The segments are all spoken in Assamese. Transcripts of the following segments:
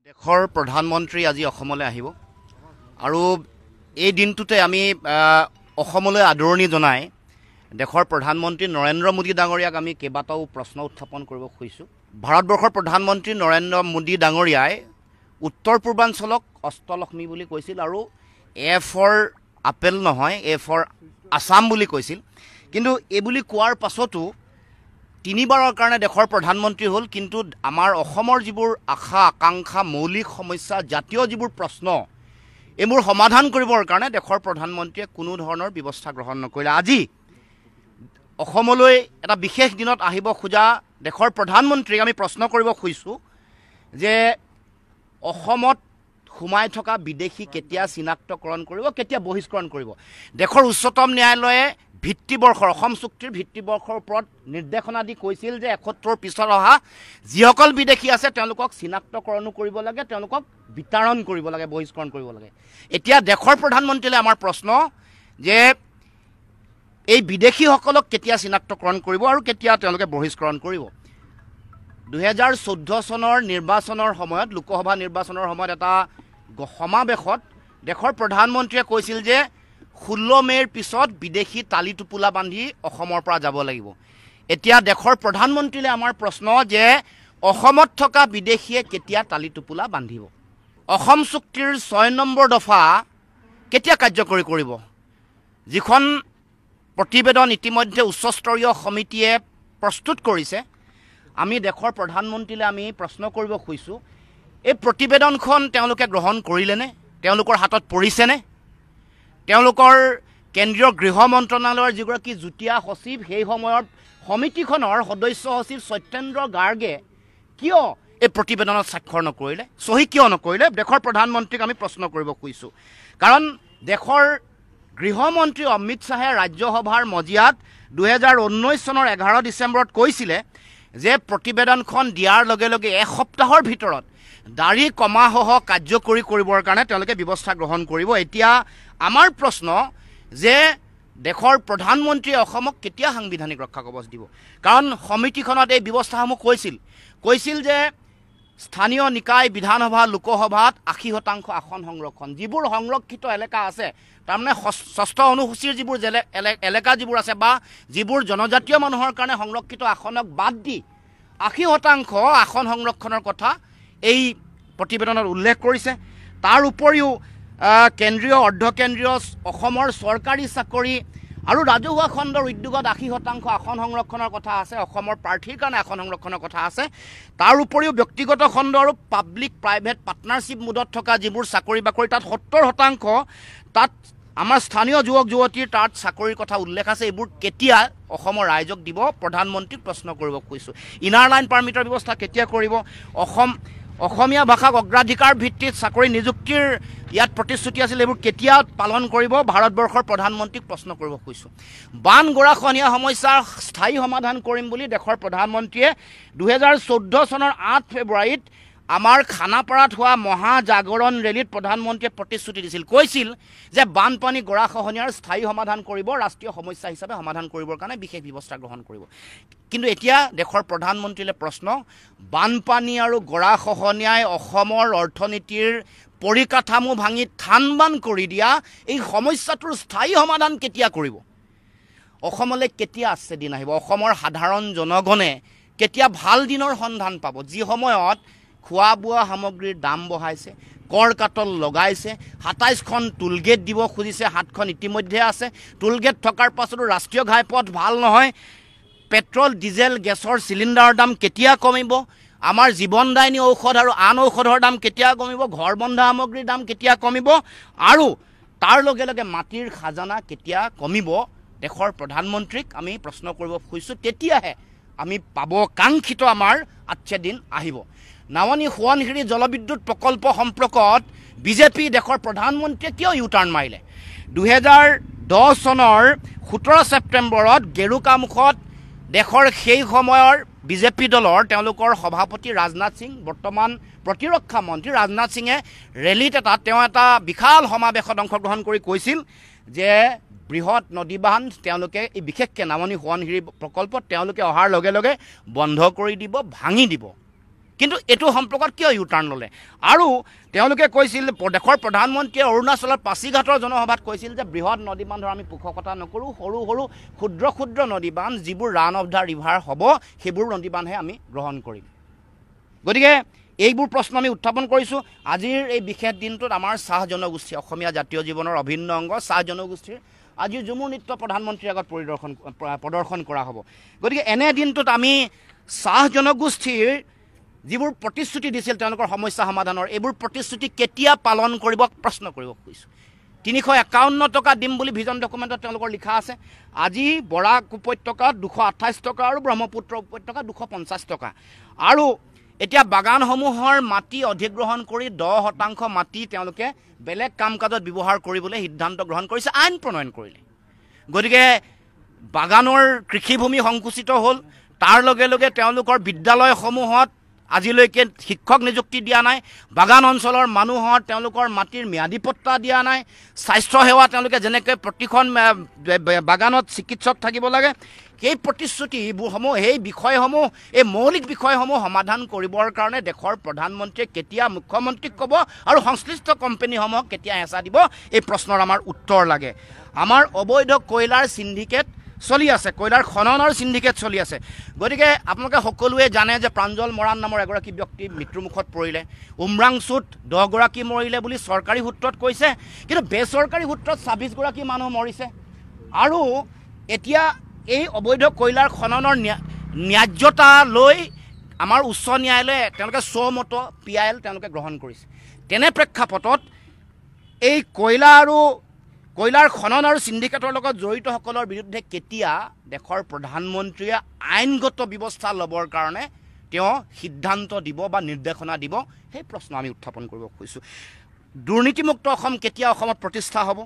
দেশৰ প্ৰধানমন্ত্ৰী আজি অসমলৈ আহিব আৰু এই দিনটোতে আমি অসমলৈ আদৰণি জনাই দেশৰ প্ৰধানমন্ত্ৰী নৰেন্দ্ৰ মোদী ডাঙৰীয়াক আমি কেইবাটাও প্ৰশ্ন উত্থাপন কৰিব খুজিছোঁ। ভাৰতবৰ্ষৰ প্ৰধানমন্ত্ৰী নৰেন্দ্ৰ মোদী ডাঙৰীয়াই উত্তৰ পূৰ্বাঞ্চলক অষ্টলক্ষ্মী বুলি কৈছিল আৰু এ ফৰ আপেল নহয়, এ ফৰ আছাম বুলি কৈছিল। কিন্তু এই বুলি কোৱাৰ পাছতো তিনিবাৰৰ কাৰণে দেশৰ প্ৰধানমন্ত্ৰী হ'ল, কিন্তু আমাৰ অসমৰ যিবোৰ আশা আকাংক্ষা, মৌলিক সমস্যা, জাতীয় যিবোৰ প্ৰশ্ন, এইবোৰ সমাধান কৰিবৰ কাৰণে দেশৰ প্ৰধানমন্ত্ৰীয়ে কোনো ধৰণৰ ব্যৱস্থা গ্ৰহণ নকৰিলে। আজি অসমলৈ এটা বিশেষ দিনত আহিব খোজা দেশৰ প্ৰধানমন্ত্ৰীক আমি প্ৰশ্ন কৰিব খুজিছোঁ যে অসমত সোমাই থকা বিদেশী কেতিয়া চিনাক্তকৰণ কৰিব, কেতিয়া বহিষ্কৰণ কৰিব। দেশৰ উচ্চতম ন্যায়ালয়ে ভিত্তিবৰ্ষৰ অসম চুক্তিৰ ভিত্তিবৰ্ষৰ ওপৰত নিৰ্দেশনা দি কৈছিল যে ৭১ পিছত অহা যিসকল বিদেশী আছে তেওঁলোকক চিনাক্তকৰণো কৰিব লাগে, তেওঁলোকক বিতৰণ কৰিব লাগে, বহিষ্কৰণ কৰিব লাগে। এতিয়া দেশৰ প্ৰধানমন্ত্ৰীলৈ আমাৰ প্ৰশ্ন যে এই বিদেশীসকলক কেতিয়া চিনাক্তকৰণ কৰিব আৰু কেতিয়া তেওঁলোকে বহিষ্কৰণ কৰিব। ২০১৪ চনৰ নিৰ্বাচনৰ সময়ত, লোকসভা নিৰ্বাচনৰ সময়ত এটা সমাৱেশত দেশৰ প্ৰধানমন্ত্ৰীয়ে কৈছিল যে ১৬ মে'ৰ পিছত বিদেশী তালি টোপোলা বান্ধি অসমৰ পৰা যাব লাগিব। এতিয়া দেশৰ প্ৰধানমন্ত্ৰীলৈ আমাৰ প্ৰশ্ন যে অসমত থকা বিদেশীয়ে কেতিয়া তালি টোপোলা বান্ধিব। অসম চুক্তিৰ ৬ নম্বৰ দফা কেতিয়া কাৰ্যকৰী কৰিব। যিখন প্ৰতিবেদন ইতিমধ্যে উচ্চস্তৰীয় সমিতিয়ে প্ৰস্তুত কৰিছে, আমি দেশৰ প্ৰধানমন্ত্ৰীলৈ আমি প্ৰশ্ন কৰিব খুজিছোঁ, এই প্ৰতিবেদনখন তেওঁলোকে গ্ৰহণ কৰিলেনে, তেওঁলোকৰ হাতত পৰিছেনে। তেওঁলোকৰ কেন্দ্ৰীয় গৃহ মন্ত্ৰণালয়ৰ যিগৰাকী যুটীয়া সচিব, সেই সময়ৰ সমিতিখনৰ সদস্য সচিব সত্যেন্দ্ৰ গাৰ্গে কিয় এই প্ৰতিবেদনত স্বাক্ষৰ নকৰিলে, চহী কিয় নকৰিলে, দেশৰ প্ৰধানমন্ত্ৰীক আমি প্ৰশ্ন কৰিব খুজিছোঁ। কাৰণ দেশৰ গৃহমন্ত্ৰী অমিত শ্বাহে ৰাজ্যসভাৰ মজিয়াত ২০১৯ চনৰ ১১ ডিচেম্বৰত কৈছিলে যে প্ৰতিবেদনখন দিয়াৰ লগে লগে এসপ্তাহৰ ভিতৰত দাড়ি কমাসহ কাৰ্যকৰী কৰিবৰ কাৰণে তেওঁলোকে ব্যৱস্থা গ্ৰহণ কৰিব। এতিয়া আমাৰ প্ৰশ্ন যে দেশৰ প্ৰধানমন্ত্ৰীয়ে অসমক কেতিয়া সাংবিধানিক ৰক্ষা কৱচ দিব। কাৰণ সমিতিখনত এই ব্যৱস্থাসমূহ কৈছিল যে স্থানীয় নিকায়, বিধানসভা, লোকসভাত ৮০% আসন সংৰক্ষণ, যিবোৰ সংৰক্ষিত এলেকা আছে, তাৰমানে ষষ্ঠ অনুসূচীৰ যিবোৰ এলেকা যিবোৰ আছে বা যিবোৰ জনজাতীয় মানুহৰ কাৰণে সংৰক্ষিত আসনক বাদ দি ৮০% আসন সংৰক্ষণৰ কথা এই প্ৰতিবেদনত উল্লেখ কৰিছে। তাৰ উপৰিও কেন্দ্ৰীয় অৰ্ধকেন্দ্ৰীয় অসমৰ চৰকাৰী চাকৰি আৰু ৰাজহুৱা খণ্ডৰ উদ্যোগত ৮০% আসন সংৰক্ষণৰ কথা আছে, অসমৰ প্ৰাৰ্থীৰ কাৰণে আসন সংৰক্ষণৰ কথা আছে। তাৰ উপৰিও ব্যক্তিগত খণ্ড আৰু পাব্লিক প্ৰাইভেট পাৰ্টনাৰশ্বিপ মোডত থকা যিবোৰ চাকৰি বাকৰি, তাত ৭০%, তাত আমাৰ স্থানীয় যুৱক যুৱতীৰ তাত চাকৰিৰ কথা উল্লেখ আছে। এইবোৰ কেতিয়া অসমৰ ৰাইজক দিব, প্ৰধানমন্ত্ৰীক প্ৰশ্ন কৰিব খুজিছোঁ। ইনাৰ লাইন পাৰ্মিটৰ ব্যৱস্থা কেতিয়া কৰিব, অসমীয়া ভাষাক অগ্ৰাধিকাৰ ভিত্তিত চাকৰি নিযুক্তিৰ ইয়াত প্ৰতিশ্ৰুতি আছিল, এইবোৰ কেতিয়া পালন কৰিব, ভাৰতবৰ্ষৰ প্ৰধানমন্ত্ৰীক প্ৰশ্ন কৰিব খুজিছোঁ। বান গৰাখহনীয়া সমস্যাৰ স্থায়ী সমাধান কৰিম বুলি দেশৰ প্ৰধানমন্ত্ৰীয়ে ২০১৪ চনৰ ৮ ফেব্ৰুৱাৰীত আমাৰ খানাপাৰাত হোৱা মহাজাগৰণ ৰেলীত প্ৰধানমন্ত্ৰীয়ে প্ৰতিশ্ৰুতি দিছিল, কৈছিল যে বানপানী গৰাখহনীয়াৰ স্থায়ী সমাধান কৰিব, ৰাষ্ট্ৰীয় সমস্যা হিচাপে সমাধান কৰিবৰ কাৰণে বিশেষ ব্যৱস্থা গ্ৰহণ কৰিব। কিন্তু এতিয়া দেশৰ প্ৰধানমন্ত্ৰীলৈ প্ৰশ্ন, বানপানী আৰু গৰাখহনীয়াই অসমৰ অৰ্থনীতিৰ পৰিকাঠামো ভাঙি থান বান কৰি দিয়া এই সমস্যাটোৰ স্থায়ী সমাধান কেতিয়া কৰিব। অসমলৈ কেতিয়া আছে দিন আহিব, অসমৰ সাধাৰণ জনগণে কেতিয়া ভাল দিনৰ সন্ধান পাব, যি সময়ত খোৱা বোৱা সামগ্ৰীৰ দাম বঢ়াইছে, কৰ কাটল লগাইছে, ২৭খন টোলগেট দিব খুজিছে, ৭খন ইতিমধ্যে আছে। টোলগেট থকাৰ পাছতো ৰাষ্ট্ৰীয় ঘাইপথ ভাল নহয়, পেট্ৰল ডিজেল গেছৰ চিলিণ্ডাৰৰ দাম কেতিয়া কমিব, আমাৰ জীৱনদায়িনী ঔষধ আৰু আন ঔষধৰ দাম কেতিয়া কমিব, ঘৰ বন্ধা সামগ্ৰীৰ দাম কেতিয়া কমিব, আৰু তাৰ লগে লগে মাটিৰ খাজানা কেতিয়া কমিব। দেশৰ প্ৰধানমন্ত্ৰীক আমি প্ৰশ্ন কৰিব খুজিছোঁ, তেতিয়াহে আমি পাব কাংক্ষিত আমাৰ আচ্ছা দিন আহিব। নামনি সোৱণশিৰি জলবিদ্যুৎ প্ৰকল্প সম্পৰ্কত বিজেপি দেশৰ প্ৰধানমন্ত্ৰীয়ে কিয় ইউটাৰ্ণ মাৰিলে। ২০১০ চনৰ ১৭ ছেপ্টেম্বৰত গেৰুকামুখত দেশৰ সেই সময়ৰ বিজেপি দলৰ তেওঁলোকৰ সভাপতি ৰাজনাথ সিং, বৰ্তমান প্ৰতিৰক্ষা মন্ত্ৰী ৰাজনাথ সিঙে ৰেলীত তেওঁ এটা বিশাল সমাৱেশত অংশগ্ৰহণ কৰি কৈছিল যে বৃহৎ নদী বান্ধ তেওঁলোকে এই বিশেষকৈ নামনি সোৱণশিৰি প্ৰকল্পত তেওঁলোকে অহাৰ লগে লগে বন্ধ কৰি দিব, ভাঙি দিব। কিন্তু এইটো সম্পৰ্কত কিয় ইউটাৰ্ণ ল'লে আৰু তেওঁলোকে কৈছিল দেশৰ প্ৰধানমন্ত্ৰীয়ে অৰুণাচলৰ পাছিঘাটৰ জনসভাত কৈছিল যে বৃহৎ নদী বান্ধৰ আমি পোষকতা নকৰোঁ সৰু সৰু ক্ষুদ্ৰ ক্ষুদ্ৰ নদী বান্ধ যিবোৰ ৰান অফ দ্য ৰিভাৰ হ'ব সেইবোৰ নদী বান্ধহে আমি গ্ৰহণ কৰিম গতিকে এইবোৰ প্ৰশ্ন আমি উত্থাপন কৰিছোঁ আজিৰ এই বিশেষ দিনটোত আমাৰ চাহ জনগোষ্ঠী অসমীয়া জাতীয় জীৱনৰ অভিন্ন অংগ চাহ জনগোষ্ঠীৰ আজিৰ ঝুমুৰ নৃত্য প্ৰধানমন্ত্ৰীৰ আগত প্ৰদৰ্শন কৰা হ'ব গতিকে এনে দিনটোত আমি চাহ জনগোষ্ঠীৰ যিবোৰ প্ৰতিশ্ৰুতি দিছিল তেওঁলোকৰ সমস্যা সমাধানৰ এইবোৰ প্ৰতিশ্ৰুতি কেতিয়া পালন কৰিব প্ৰশ্ন কৰিব খুজিছোঁ 351 টকা দিম বুলি ভিজন ডকুমেণ্টত তেওঁলোকৰ লিখা আছে আজি বৰাক উপত্যকাত 228 টকা আৰু ব্ৰহ্মপুত্ৰ উপত্যকাত 250 টকা আৰু এতিয়া বাগানসমূহৰ মাটি অধিগ্ৰহণ কৰি 10% মাটি তেওঁলোকে বেলেগ কাম কাজত ব্যৱহাৰ কৰিবলৈ সিদ্ধান্ত গ্ৰহণ কৰিছে আইন প্ৰণয়ন কৰিলে গতিকে বাগানৰ কৃষিভূমি সংকুচিত হ'ল তাৰ লগে লগে তেওঁলোকৰ বিদ্যালয়সমূহত আজিলৈকে শিক্ষক নিযুক্তি দিয়া নাই বাগান অঞ্চলৰ মানুহৰ তেওঁলোকৰ মাটিৰ ম্যাদী পট্টা দিয়া নাই স্বাস্থ্য সেৱা তেওঁলোকে যেনেকৈ প্ৰতিখন বাগানত চিকিৎসক থাকিব লাগে সেই প্ৰতিশ্ৰুতিসমূহ সেই বিষয়সমূহ এই মৌলিক বিষয়সমূহ সমাধান কৰিবৰ কাৰণে দেশৰ প্ৰধানমন্ত্ৰীয়ে কেতিয়া মুখ্যমন্ত্ৰীক ক'ব আৰু সংশ্লিষ্ট কোম্পানীসমূহক কেতিয়া হেঁচা দিব এই প্ৰশ্নৰ আমাৰ উত্তৰ লাগে আমাৰ অবৈধ কয়লাৰ সিন্ডিকেট চলি আছে কয়লাৰ খননৰ সিন্ডিকেট চলি আছে গতিকে আপোনালোকে সকলোৱে জানে যে প্ৰাঞ্জল মৰাণ নামৰ এগৰাকী ব্যক্তি মৃত্যুমুখত পৰিলে উমৰাংচুত 10 গৰাকী মৰিলে বুলি চৰকাৰী সূত্ৰত কৈছে কিন্তু বেচৰকাৰী সূত্ৰত 26 গৰাকী মানুহ মৰিছে আৰু এতিয়া এই অবৈধ কয়লাৰ খননৰ ন্যায্যতা লৈ আমাৰ উচ্চ ন্যায়ালয়ে তেওঁলোকে স্বমত PIL তেওঁলোকে গ্ৰহণ কৰিছে তেনে প্ৰেক্ষাপটত এই কয়লাৰ খনন আৰু সিন্ডিকেটৰ লগত জড়িতসকলৰ বিৰুদ্ধে কেতিয়া দেশৰ প্ৰধানমন্ত্ৰীয়ে আইনগত ব্যৱস্থা ল'বৰ কাৰণে তেওঁ সিদ্ধান্ত দিব বা নিৰ্দেশনা দিব সেই প্ৰশ্ন আমি উত্থাপন কৰিব খুজিছোঁ দুৰ্নীতিমুক্ত অসম কেতিয়া অসমত প্ৰতিষ্ঠা হ'ব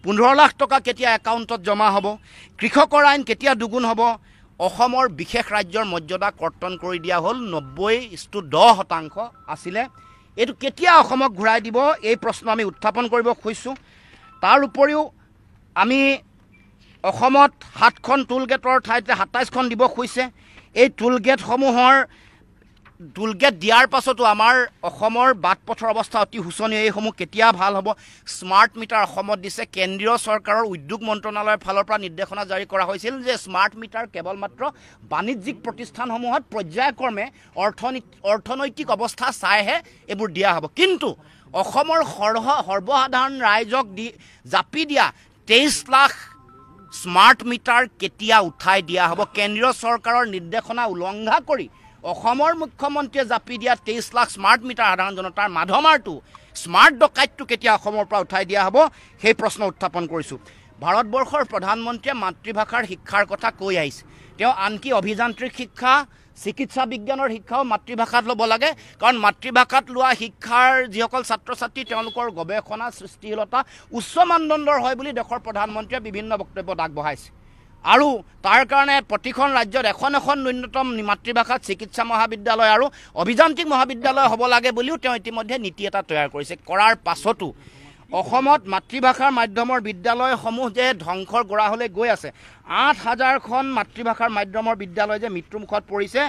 15 লাখ টকা কেতিয়া একাউণ্টত জমা হ'ব কৃষকৰ আইন কেতিয়া দুগুণ হ'ব অসমৰ বিশেষ ৰাজ্যৰ মৰ্যাদা কৰ্তন কৰি দিয়া হ'ল 90:10% আছিলে এইটো কেতিয়া অসমক ঘূৰাই দিব এই প্ৰশ্ন আমি উত্থাপন কৰিব খুজিছোঁ তাৰ উপৰিও আমি অসমত 7খন টুলগেটৰ ঠাইতে 27খন দিব খুজিছে এই টুলগেটসমূহৰ টুলগেট দিয়াৰ পাছতো আমাৰ অসমৰ বাট পথৰ অৱস্থা অতি শোচনীয় এইসমূহ কেতিয়া ভাল হ'ব স্মাৰ্ট মিটাৰ অসমত দিছে কেন্দ্ৰীয় চৰকাৰৰ উদ্যোগ মন্ত্ৰণালয়ৰ ফালৰ পৰা নিৰ্দেশনা জাৰি কৰা হৈছিল যে স্মাৰ্ট মিটাৰ কেৱল মাত্ৰ বাণিজ্যিক প্ৰতিষ্ঠানসমূহত পৰ্যায়ক্ৰমে অৰ্থনৈতিক অৱস্থা চাইহে এইবোৰ দিয়া হ'ব কিন্তু অসমৰ সৰ্বসাধাৰণ ৰাইজক জাপি দিয়া 23 লাখ স্মাৰ্ট মিটাৰ কেতিয়া উঠাই দিয়া হ'ব কেন্দ্ৰীয় চৰকাৰৰ নিৰ্দেশনা উলংঘা কৰি অসমৰ মুখ্যমন্ত্ৰীয়ে জাপি দিয়া 23 লাখ স্মাৰ্ট মিটাৰ সাধাৰণ জনতাৰ মাধমাৰটো স্মাৰ্ট ডকাইতটো কেতিয়া অসমৰ পৰা উঠাই দিয়া হ'ব সেই প্ৰশ্ন উত্থাপন কৰিছোঁ ভাৰতবৰ্ষৰ প্ৰধানমন্ত্ৰীয়ে মাতৃভাষাৰ শিক্ষাৰ কথা কৈ আহিছে তেওঁ আনকি অভিযান্ত্ৰিক শিক্ষা চিকিৎসা বিজ্ঞানৰ শিক্ষাও মাতৃভাষাত ল'ব লাগে কাৰণ মাতৃভাষাত লোৱা শিক্ষাৰ যিসকল ছাত্ৰ ছাত্ৰী তেওঁলোকৰ গৱেষণা সৃষ্টিশীলতা উচ্চ মানদণ্ডৰ হয় বুলি দেশৰ প্ৰধানমন্ত্ৰীয়ে বিভিন্ন বক্তব্যত আগবঢ়াইছে আৰু তাৰ কাৰণে প্ৰতিখন ৰাজ্যত এখন ন্যূনতম মাতৃভাষাত চিকিৎসা মহাবিদ্যালয় আৰু অভিযান্ত্ৰিক মহাবিদ্যালয় হ'ব লাগে বুলিও তেওঁ ইতিমধ্যে নীতি এটা তৈয়াৰ কৰিছে কৰাৰ পাছতো অসমত মাতৃভাষাৰ মাধ্যমৰ বিদ্যালয়সমূহ যে ধ্বংসৰ গৰাহলৈ গৈ আছে 8000খন মাতৃভাষাৰ মাধ্যমৰ বিদ্যালয় যে মৃত্যুমুখত পৰিছে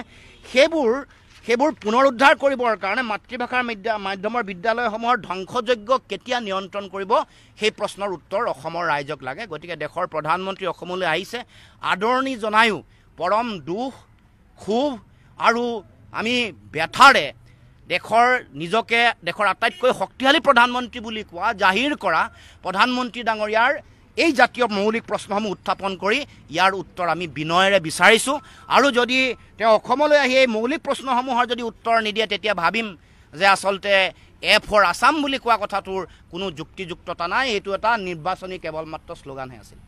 সেইবোৰ পুনৰুদ্ধাৰ কৰিবৰ কাৰণে মাতৃভাষাৰ মাধ্যমৰ বিদ্যালয়সমূহৰ ধ্বংসযোগ্য কেতিয়া নিয়ন্ত্ৰণ কৰিব সেই প্ৰশ্নৰ উত্তৰ অসমৰ ৰাইজক লাগে গতিকে দেশৰ প্ৰধানমন্ত্ৰী অসমলৈ আহিছে আদৰণি জনায়ো পৰম দুখ ক্ষোভ আৰু আমি ব্যথাৰে নিজকে দেশৰ আটাইতকৈ শক্তিশালী প্ৰধানমন্ত্ৰী বুলি কোৱা জাহিৰ কৰা প্ৰধানমন্ত্ৰী ডাঙৰীয়াৰ এই জাতীয় মৌলিক প্ৰশ্নসমূহ উত্থাপন কৰি ইয়াৰ উত্তৰ আমি বিনয়েৰে বিচাৰিছোঁ আৰু যদি তেওঁ অসমলৈ আহি এই মৌলিক প্ৰশ্নসমূহৰ যদি উত্তৰ নিদিয়ে তেতিয়া ভাবিম যে আচলতে এ ফৰ আছাম বুলি কোৱা কথাটোৰ কোনো যুক্তিযুক্ততা নাই এইটো এটা নিৰ্বাচনী কেৱল মাত্ৰ শ্লোগানহে আছিল